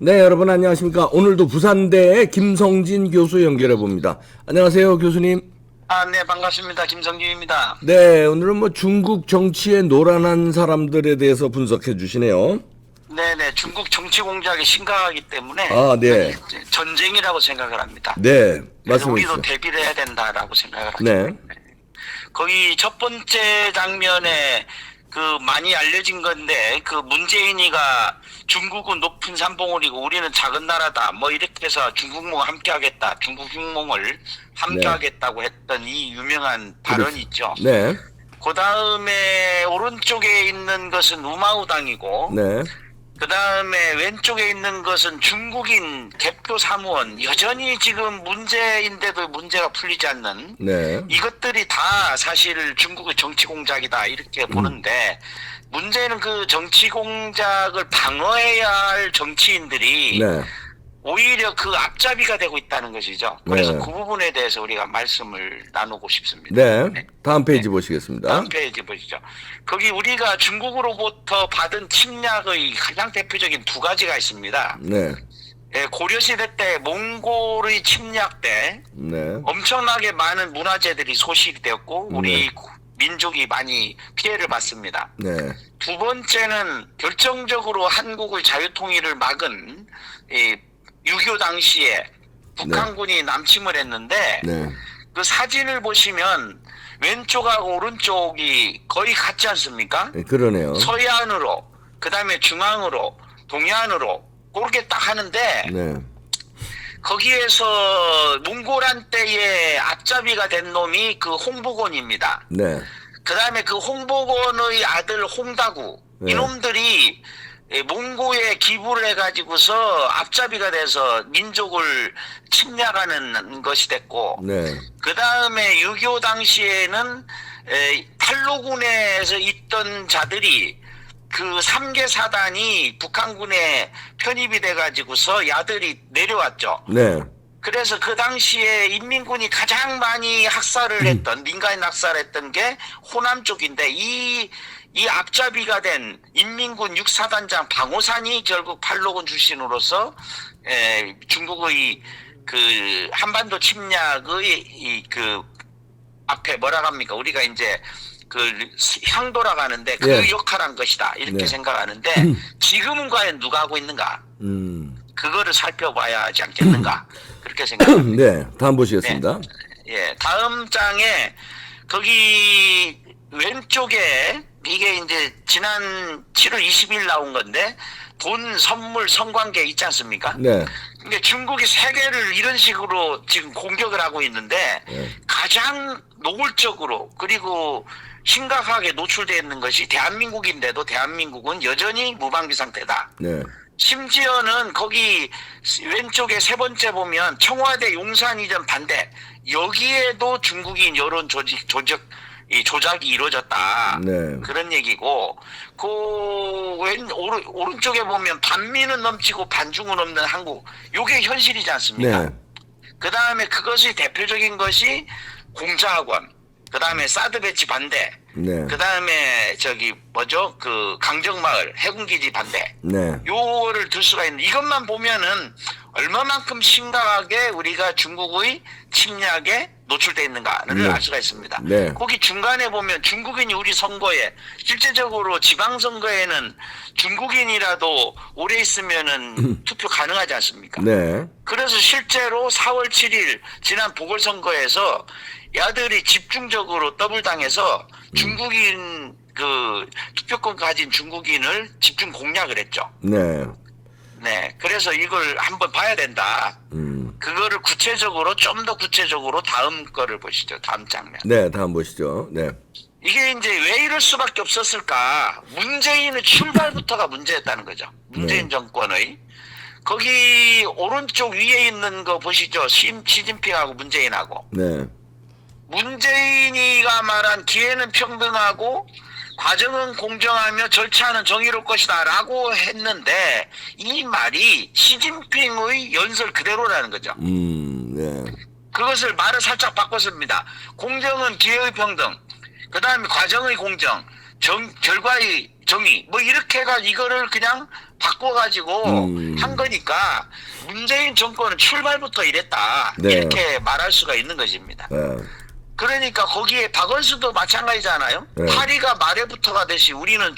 네, 여러분 안녕하십니까. 오늘도 부산대의 김성진 교수 연결해 봅니다. 안녕하세요, 교수님. 네, 반갑습니다. 김성규입니다. 네, 오늘은 뭐 중국 정치에 노란한 사람들에 대해서 분석해 주시네요. 네네, 중국 정치 공작이 심각하기 때문에 네. 이제 전쟁이라고 생각을 합니다. 네, 그래서 말씀해 우리도 주시죠. 대비를 해야 된다라고 생각을 하죠. 네. 거기 첫 번째 장면에 그 많이 알려진 건데, 그 문재인이가 중국은 높은 산봉우리고 우리는 작은 나라다 뭐 이렇게 해서 중국몽을 함께 하겠다, 중국 흉몽을 함께 네. 하겠다고 했던 이 유명한 발언이 있죠. 네, 그 다음에 오른쪽에 있는 것은 우마우당이고, 네, 그 다음에 왼쪽에 있는 것은 중국인 개표 사무원. 여전히 지금 문제인데도 문제가 풀리지 않는 네, 이것들이 다 사실 중국의 정치 공작이다 이렇게 보는데, 문제는 그 정치 공작을 방어해야 할 정치인들이 네, 오히려 그 앞잡이가 되고 있다는 것이죠. 그래서 네. 그 부분에 대해서 우리가 말씀을 나누고 싶습니다. 네. 다음 페이지 보시겠습니다. 다음 페이지 보시죠. 거기 우리가 중국으로부터 받은 침략의 가장 대표적인 두 가지가 있습니다. 네, 고려시대 때 몽골의 침략 때 네, 엄청나게 많은 문화재들이 소실이 되었고 우리 네. 민족이 많이 피해를 봤습니다. 네, 두 번째는 결정적으로 한국의 자유통일을 막은 6.25 당시에 북한군이 남침을 했는데, 네, 그 사진을 보시면 왼쪽하고 오른쪽이 거의 같지 않습니까? 네, 그러네요. 서해안으로, 그 다음에 중앙으로, 동해안으로 그렇게 딱 하는데, 네, 거기에서 몽골한 때의 앞잡이가 된 놈이 그 홍보곤입니다. 네, 그 다음에 그 홍보곤의 아들 홍다구, 네. 이놈들이 몽고에 기부를 해가지고서 앞잡이가 돼서 민족을 침략하는 것이 됐고, 네, 그 다음에 6.25 당시에는 탈로군에서 있던 자들이 그 3개 사단이 북한군에 편입이 돼가지고서 야들이 내려왔죠. 네, 그래서 그 당시에 인민군이 가장 많이 학살을 했던, 민간인 학살했던 게 호남 쪽인데, 이 앞잡이가 된 인민군 6사단장 방호산이 결국 팔로군 출신으로서 중국의 그 한반도 침략의 그 앞에 뭐라 합니까? 우리가 이제 그 향도라고 하는데 그 예. 역할을 한 것이다 이렇게 네. 생각하는데, 지금은 과연 누가 하고 있는가? 그거를 살펴봐야 하지 않겠는가? 그렇게 생각합니다. 네, 다음 보시겠습니다. 예, 다음 장에 거기 왼쪽에 이게 이제 지난 7월 20일 나온 건데, 돈, 선물, 성관계 있지 않습니까? 네, 그러니까 중국이 세계를 이런 식으로 지금 공격을 하고 있는데, 네. 가장 노골적으로 그리고 심각하게 노출되어 있는 것이 대한민국인데도 대한민국은 여전히 무방비 상태다. 네, 심지어는 거기 왼쪽에 세 번째 보면 청와대 용산 이전 반대, 여기에도 중국인 여론 조작이 이루어졌다. 네. 그런 얘기고, 오른쪽에 보면 반민은 넘치고 반중은 없는 한국, 요게 현실이지 않습니까? 네. 그 다음에 그것이 대표적인 것이 공자학원, 그 다음에 사드 배치 반대, 네. 그 다음에 그 강정마을 해군기지 반대, 네. 요거를 들 수가 있는, 이것만 보면은 얼마만큼 심각하게 우리가 중국의 침략에 노출되어 있는가를 네. 알 수가 있습니다. 네. 거기 중간에 보면 중국인이 우리 선거에, 실제적으로 지방선거에는 중국인이라도 오래 있으면은 투표 가능하지 않습니까? 네. 그래서 실제로 4월 7일 지난 보궐선거에서 야들이 집중적으로 더블당해서 중국인 그 투표권 가진 중국인을 집중 공략을 했죠. 네. 네, 그래서 이걸 한번 봐야 된다. 그거를 구체적으로, 좀 더 구체적으로 다음 거를 보시죠. 다음 장면. 네, 다음 보시죠. 네. 이게 이제 왜 이럴 수밖에 없었을까? 문재인의 출발부터가 문제였다는 거죠. 문재인 정권의. 거기 오른쪽 위에 있는 거 보시죠. 시진핑하고 문재인하고. 네. 문재인이가 말한 기회는 평등하고 과정은 공정하며 절차는 정의로울 것이다 라고 했는데, 이 말이 시진핑의 연설 그대로라는 거죠. 네. 그것을 말을 살짝 바꿨습니다. 공정은 기회의 평등, 그 다음에 과정의 공정, 결과의 정의 뭐 이렇게 해가 이거를 그냥 바꿔가지고 한 거니까 문재인 정권은 출발부터 이랬다 네. 이렇게 말할 수가 있는 것입니다. 네. 그러니까 거기에 박원순도 마찬가지잖아요. 네. 파리가 말에 붙어가듯이 우리는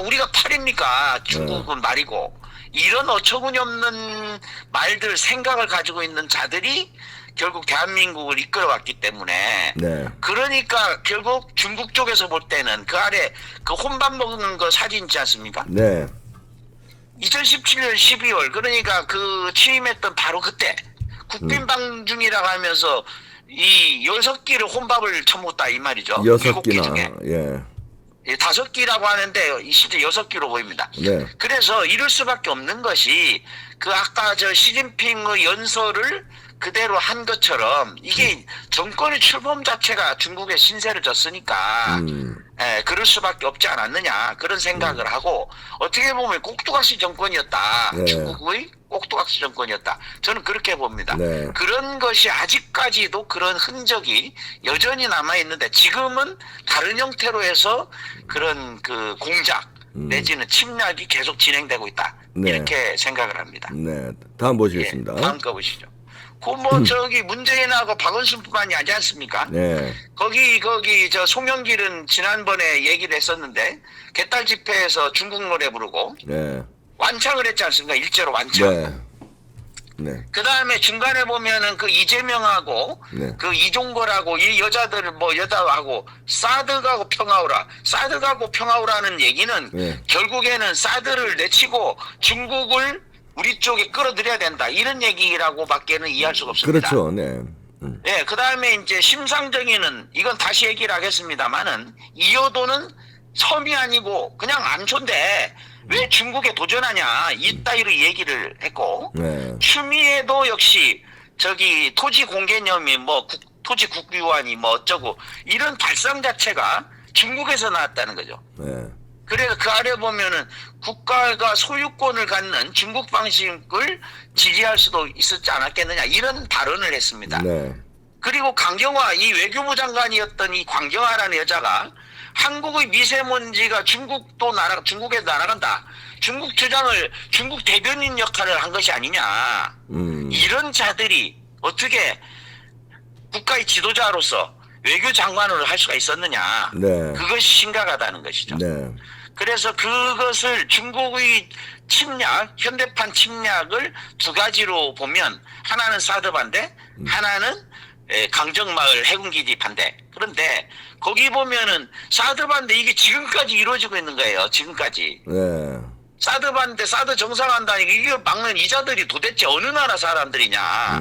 우리가 파리입니까? 중국은 말이고 이런 어처구니 없는 말들 생각을 가지고 있는 자들이 결국 대한민국을 이끌어왔기 때문에 네. 그러니까 결국 중국 쪽에서 볼 때는 그 아래 그 혼밥 먹는 거 사진 있지 않습니까? 네. 2017년 12월 그러니까 그 취임했던 바로 그때 국빈방중이라고 하면서 이 6끼를 혼밥을 처먹었다 이 말이죠. 7끼 6끼나. 중에. 예. 5끼라고 하는데 실제 6끼로 보입니다. 네. 그래서 이럴 수밖에 없는 것이 그 아까 저 시진핑의 연설을 그대로 한 것처럼 이게 정권의 출범 자체가 중국에 신세를 졌으니까 그럴 수밖에 없지 않았느냐 그런 생각을 하고 어떻게 보면 꼭두각시 정권이었다. 네. 중국의 꼭두각시 정권이었다. 저는 그렇게 봅니다. 네. 그런 것이 아직까지도 그런 흔적이 여전히 남아 있는데 지금은 다른 형태로 해서 그런 그 공작 내지는 침략이 계속 진행되고 있다. 네. 이렇게 생각을 합니다. 네. 다음 보시겠습니다. 예, 다음 거 보시죠. 그 저기 문재인하고 박원순뿐만이 아니지 않습니까? 네. 거기 저 송영길은 지난번에 얘기를 했었는데 개딸 집회에서 중국 노래 부르고 네. 완창을 했지 않습니까? 일제로 완창. 네. 네. 그 다음에 중간에 보면은 그 이재명하고 네. 그 이종걸하고 이 여자들 뭐 여자하고 사드가고 평화오라. 사드가고 평화오라는 얘기는 네. 결국에는 사드를 내치고 중국을 우리 쪽에 끌어들여야 된다. 이런 얘기라고밖에는 이해할 수가 없습니다. 그렇죠. 네. 예, 그 다음에 이제 심상정이는 이건 다시 얘기를 하겠습니다만은 이여도는 섬이 아니고 그냥 암초인데 왜 중국에 도전하냐 이따위로 얘기를 했고 네. 추미애도 역시 저기 토지 공개념이 뭐 토지 국유화니 뭐 어쩌고 이런 발상 자체가 중국에서 나왔다는 거죠. 네. 그래서 그 아래 보면은 국가가 소유권을 갖는 중국 방식을 지지할 수도 있었지 않았겠느냐 이런 발언을 했습니다. 네. 그리고 강경화 이 외교부 장관이었던 이 강경화라는 여자가 한국의 미세먼지가 중국에 날아간다. 중국 주장을 중국 대변인 역할을 한 것이 아니냐. 이런 자들이 어떻게 국가의 지도자로서 외교 장관을 할 수가 있었느냐. 네. 그것이 심각하다는 것이죠. 네. 그래서 그것을 중국의 침략, 현대판 침략을 두 가지로 보면 하나는 사드 반대, 하나는 강정마을 해군기지 반대. 그런데 거기 보면은 사드 반대 이게 지금까지 이루어지고 있는 거예요. 지금까지. 네. 사드 반대, 사드 정상화한다니까 이게 막는 이자들이 도대체 어느 나라 사람들이냐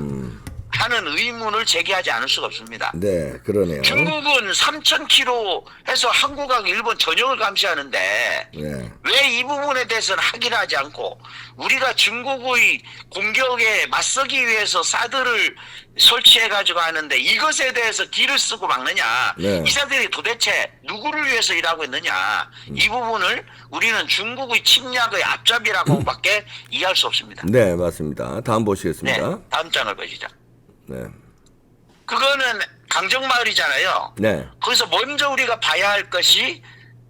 하는 의문을 제기하지 않을 수가 없습니다. 네. 그러네요. 중국은 3,000km 해서 한국하고 일본 전역을 감시하는데 네. 왜 이 부분에 대해서는 확인을 하지 않고 우리가 중국의 공격에 맞서기 위해서 사드를 설치해가지고 하는데 이것에 대해서 기를 쓰고 막느냐. 네. 이자들이 도대체 누구를 위해서 일하고 있느냐. 이 부분을 우리는 중국의 침략의 앞잡이라고밖에 이해할 수 없습니다. 네, 맞습니다. 다음 네, 보시겠습니다. 다음 장을 보시죠. 네. 그거는 강정마을이잖아요. 네. 거기서 먼저 우리가 봐야 할 것이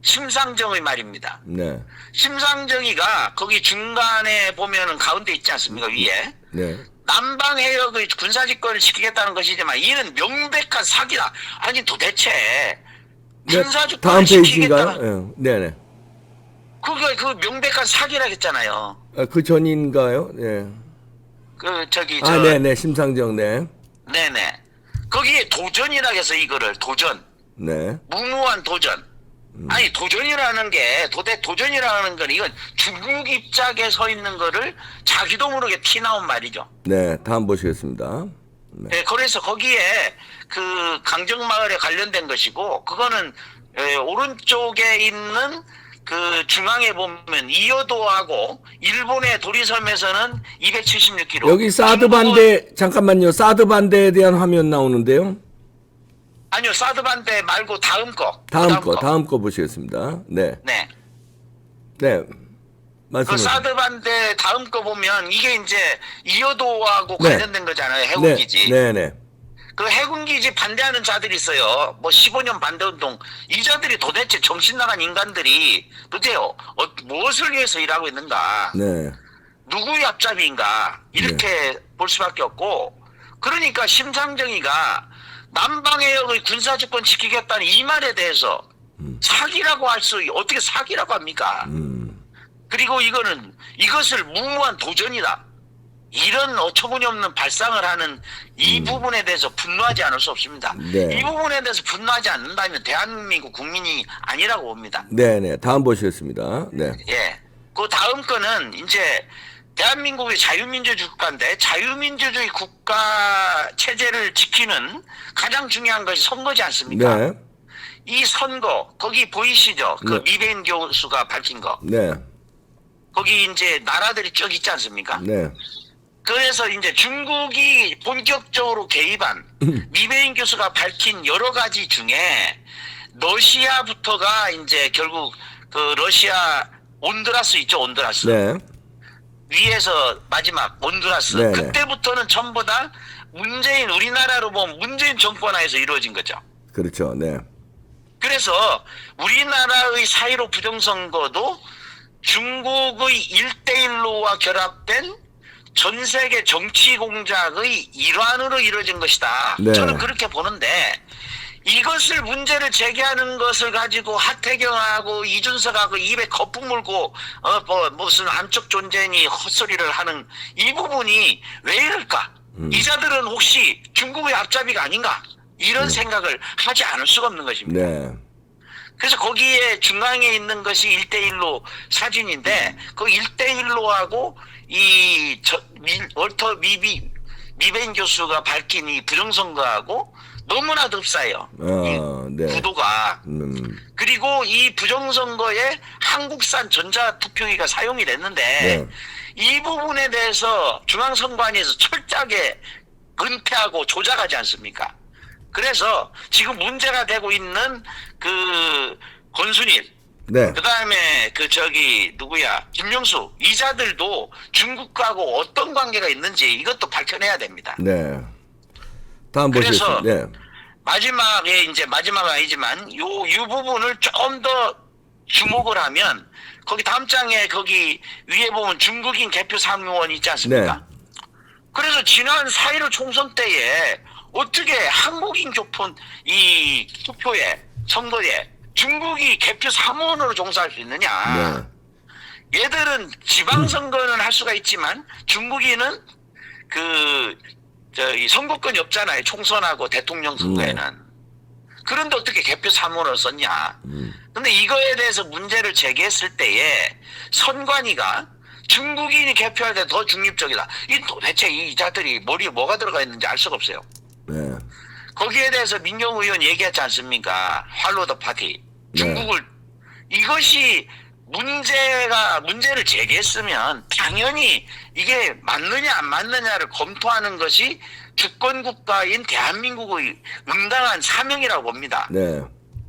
심상정의 말입니다. 네. 심상정이가 거기 중간에 보면은 가운데 있지 않습니까? 위에. 네. 남방 해역의 군사집권을 지키겠다는 것이지만 이는 명백한 사기다. 아니 도대체 네. 군사집권을 다음 페이지인가요? 지키겠다는 네. 네. 그거 그 명백한 사기라 했잖아요. 그 전인가요? 네. 그 저기 아, 네, 네. 심상정. 네. 네네. 거기에 도전이라 해서 이거를 도전. 네. 무모한 도전. 아니 도전이라는 게 도전이라는 건 이건 중국 입장에 서 있는 거를 자기도 모르게 티 나온 말이죠. 네. 다음 보시겠습니다. 네. 네, 그래서 거기에 그 강정마을에 관련된 것이고 그거는 오른쪽에 있는 그 중앙에 보면 이여도하고 일본의 도리섬에서는 276km. 여기 사드 반대 잠깐만요. 사드 반대에 대한 화면 나오는데요. 아니요, 사드 반대 말고 다음 거. 다음 거 보시겠습니다. 네. 네. 네. 그 말씀해 사드 반대 다음 거 보면 이게 이제 이여도하고 네. 관련된 거잖아요. 해운기지. 네, 네. 그 해군기지 반대하는 자들이 있어요. 뭐 15년 반대운동. 이 자들이 도대체 정신 나간 인간들이 도대체 무엇을 위해서 일하고 있는가? 네. 누구의 앞잡이인가? 이렇게 볼 수밖에 없고, 그러니까 심상정이가 남방해역의 군사주권 지키겠다는 이 말에 대해서 사기라고 어떻게 사기라고 합니까? 그리고 이것을 무모한 도전이다. 이런 어처구니없는 발상을 하는 이 부분에 대해서 분노하지 않을 수 없습니다. 네. 이 부분에 대해서 분노하지 않는다면 대한민국 국민이 아니라고 봅니다. 네네. 다음 보시겠습니다. 네. 예. 그 다음 거는 이제 대한민국의 자유민주주의 국가인데 자유민주주의 국가 체제를 지키는 가장 중요한 것이 선거지 않습니까? 네. 이 선거 거기 보이시죠? 그 네. 미베인 교수가 밝힌 거. 네. 거기 이제 나라들이 쭉 있지 않습니까? 네. 그래서 이제 중국이 본격적으로 개입한 미베인 교수가 밝힌 여러 가지 중에 러시아부터가 이제 결국 그 러시아 온두라스 있죠, 온두라스. 네. 위에서 마지막 온두라스. 네네. 그때부터는 전부 다 우리나라로 보면 문재인 정권 하에서 이루어진 거죠. 그렇죠. 네. 그래서 우리나라의 4.15 부정선거도 중국의 1대1로와 결합된 전 세계 정치 공작의 일환으로 이루어진 것이다. 네. 저는 그렇게 보는데 이것을 문제를 제기하는 것을 가지고 하태경하고 이준석하고 입에 거품 물고 무슨 암적 존재니 헛소리를 하는 이 부분이 왜 이럴까? 이자들은 혹시 중국의 앞잡이가 아닌가? 이런 생각을 하지 않을 수가 없는 것입니다. 네. 그래서 거기에 중앙에 있는 것이 1대1로 사진인데 그 1대1로하고 월터 미베인 교수가 밝힌 이 부정선거하고 너무나도 흡사해요. 네. 구도가. 그리고 이 부정선거에 한국산 전자투표기가 사용이 됐는데 네. 이 부분에 대해서 중앙선관위에서 철저하게 은폐하고 조작하지 않습니까? 그래서 지금 문제가 되고 있는 그 권순일, 네. 그다음에 김명수 이자들도 중국하고 어떤 관계가 있는지 이것도 밝혀내야 됩니다. 네. 다음 그래서 보시겠습니다. 네. 마지막에 이제 마지막은 아니지만 이 부분을 좀 더 주목을 하면 거기 다음 장에 거기 위에 보면 중국인 개표 사무원 있지 않습니까? 네. 그래서 지난 4.15 총선 때에 어떻게 한국인 교폰 이 투표에 선거에 중국이 개표 사무원으로 종사할 수 있느냐? 네. 얘들은 지방선거는 할 수가 있지만 중국인은 이 선거권이 없잖아요. 총선하고 대통령 선거에는. 그런데 어떻게 개표 사무원을 썼냐? 근데 이거에 대해서 문제를 제기했을 때에 선관위가 중국인이 개표할 때 더 중립적이다. 도대체 이 자들이 머리에 뭐가 들어가 있는지 알 수가 없어요. 네. 거기에 대해서 민경 의원 얘기했지 않습니까? 할로더 파티. 중국을 이것이 문제를 제기했으면 당연히 이게 맞느냐 안 맞느냐를 검토하는 것이 주권국가인 대한민국의 응당한 사명이라고 봅니다. 네.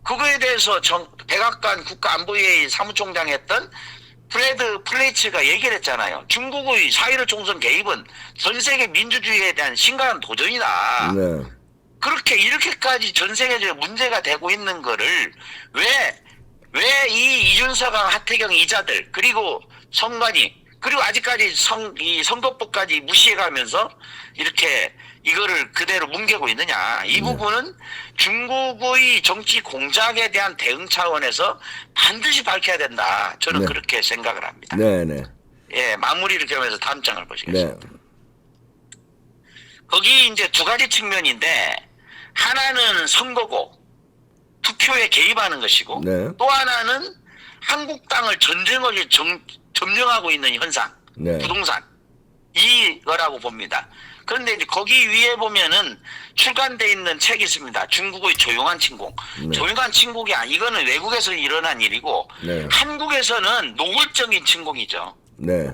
그거에 대해서 백악관 국가안보회의 사무총장 했던 프레드 플레이츠가 얘기를 했잖아요. 중국의 4.15 총선 개입은 전 세계 민주주의에 대한 심각한 도전이다. 네. 그렇게 이렇게까지 전 세계적으로 문제가 되고 있는 거를 왜 이 이준석과 하태경 이자들 그리고 선관위 그리고 아직까지 이 선거법까지 무시해가면서 이렇게 이거를 그대로 뭉개고 있느냐. 이 부분은 중국의 정치 공작에 대한 대응 차원에서 반드시 밝혀야 된다. 저는 네. 그렇게 생각을 합니다. 네네. 예, 마무리를 겸해서 다음 장을 보시겠습니다. 네. 거기 이제 두 가지 측면인데 하나는 선거고 투표에 개입하는 것이고 네. 또 하나는 한국 땅을 전쟁을 점령하고 있는 현상, 네. 부동산 이거라고 봅니다. 그런데 이제 거기 위에 보면은 출간돼 있는 책이 있습니다. 중국의 조용한 침공. 네. 조용한 침공이 이거는 외국에서 일어난 일이고 네. 한국에서는 노골적인 침공이죠. 네.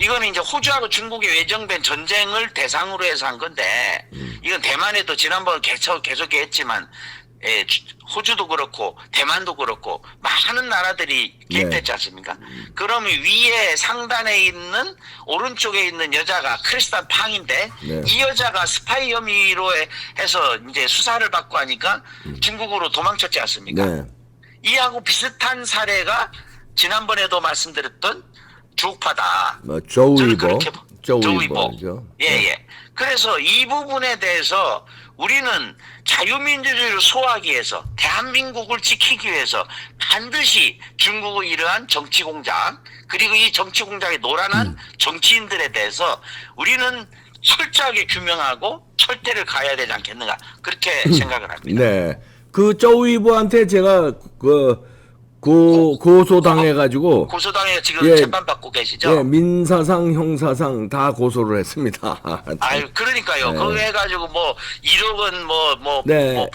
이거는 이제 호주하고 중국이 외정된 전쟁을 대상으로 해서 한 건데 이건 대만에도 지난번 계속 했지만 호주도 그렇고 대만도 그렇고 많은 나라들이 개입됐지 않습니까? 그러면 위에 상단에 있는 오른쪽에 있는 여자가 크리스탄 팡인데 네. 이 여자가 스파이 혐의로 해서 이제 수사를 받고 하니까 중국으로 도망쳤지 않습니까? 네. 이하고 비슷한 사례가 지난번에도 말씀드렸던 주옥파다. 뭐 저는 조위보, 그렇게 조위보죠. 조위보. 예. 그래서 이 부분에 대해서 우리는 자유민주주의를 소화하기 위해서 대한민국을 지키기 위해서 반드시 중국의 이러한 정치공작 그리고 이 정치공작에 노란한 정치인들에 대해서 우리는 철저하게 규명하고 철퇴를 가해야 되지 않겠는가 그렇게 생각을 합니다. 네. 그 조위보한테 제가 고소당해가지고 고소당해 지금 예. 재판받고 계시죠? 예, 민사상, 형사상 다 고소를 했습니다. 아유, 그러니까요. 네. 그거 해가지고 뭐 1억 원 네.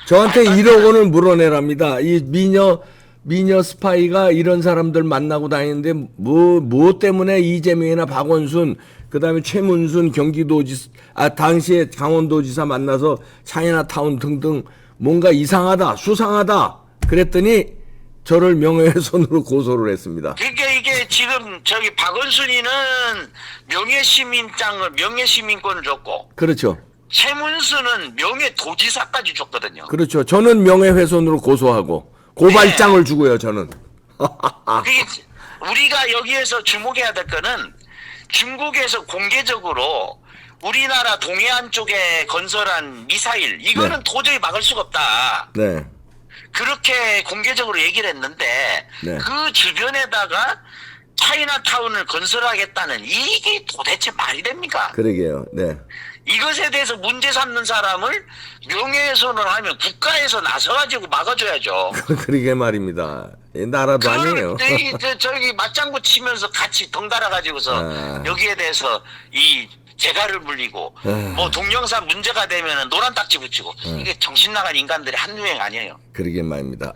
저한테 1억 원을 물어내랍니다. 이 미녀 스파이가 이런 사람들 만나고 다니는데 뭐 때문에 이재명이나 박원순 그다음에 최문순 당시에 강원도지사 만나서 차이나타운 등등 뭔가 이상하다, 수상하다 그랬더니 저를 명예훼손으로 고소를 했습니다. 그러니까 이게 지금 저기 박원순이는 명예시민권을 줬고 그렇죠. 최문수는 명예도지사까지 줬거든요. 그렇죠. 저는 명예훼손으로 고소하고 고발장을 주고요. 저는. 그게 우리가 여기에서 주목해야 될 거는 중국에서 공개적으로 우리나라 동해안 쪽에 건설한 미사일 이거는 네. 도저히 막을 수가 없다. 네. 그렇게 공개적으로 얘기를 했는데 네. 그 주변에다가 차이나타운을 건설하겠다는 이게 도대체 말이 됩니까? 그러게요. 네. 이것에 대해서 문제 삼는 사람을 명예훼손을 하면 국가에서 나서가지고 막아줘야죠. 그러게 말입니다. 나라도 아니에요. 저기 맞장구 치면서 같이 덩달아 가지고서 여기에 대해서 이 재갈을 물리고 뭐 동영상 문제가 되면 노란 딱지 붙이고 이게 정신 나간 인간들이 한유행 아니에요. 그러게 말입니다.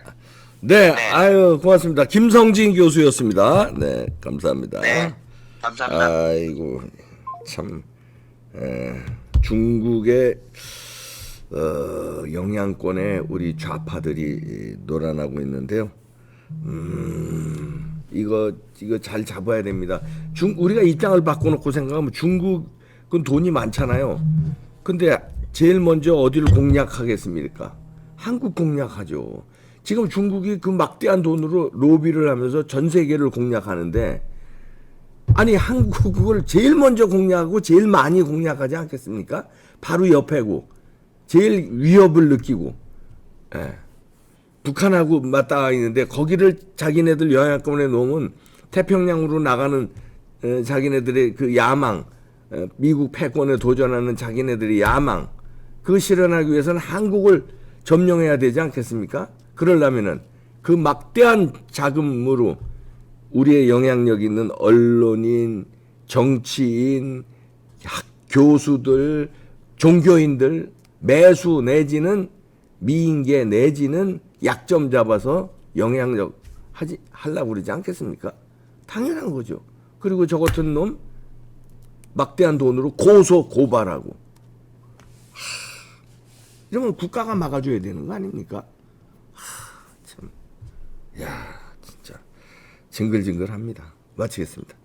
네, 네. 아유 고맙습니다. 김성진 교수였습니다. 네, 감사합니다. 네, 감사합니다. 아이고 참 중국의 영향권에 우리 좌파들이 놀아나고 있는데요. 이거 잘 잡아야 됩니다. 우리가 입장을 바꿔놓고 생각하면 중국은 돈이 많잖아요. 근데 제일 먼저 어디를 공략하겠습니까? 한국 공략하죠. 지금 중국이 그 막대한 돈으로 로비를 하면서 전 세계를 공략하는데 아니 한국을 제일 먼저 공략하고 제일 많이 공략하지 않겠습니까? 바로 옆에고 제일 위협을 느끼고 북한하고 맞닿아 있는데 거기를 자기네들 영향권에 놓으면 태평양으로 나가는 자기네들의 그 야망 미국 패권에 도전하는 자기네들의 야망 그 실현하기 위해서는 한국을 점령해야 되지 않겠습니까? 그러려면은 그 막대한 자금으로 우리의 영향력 있는 언론인, 정치인, 교수들, 종교인들 매수 내지는 미인계 내지는 약점 잡아서 영향력 하려고 그러지 않겠습니까? 당연한 거죠. 그리고 저 같은 놈 막대한 돈으로 고발하고 이러면 국가가 막아줘야 되는 거 아닙니까? 참, 야 진짜 징글징글합니다. 마치겠습니다.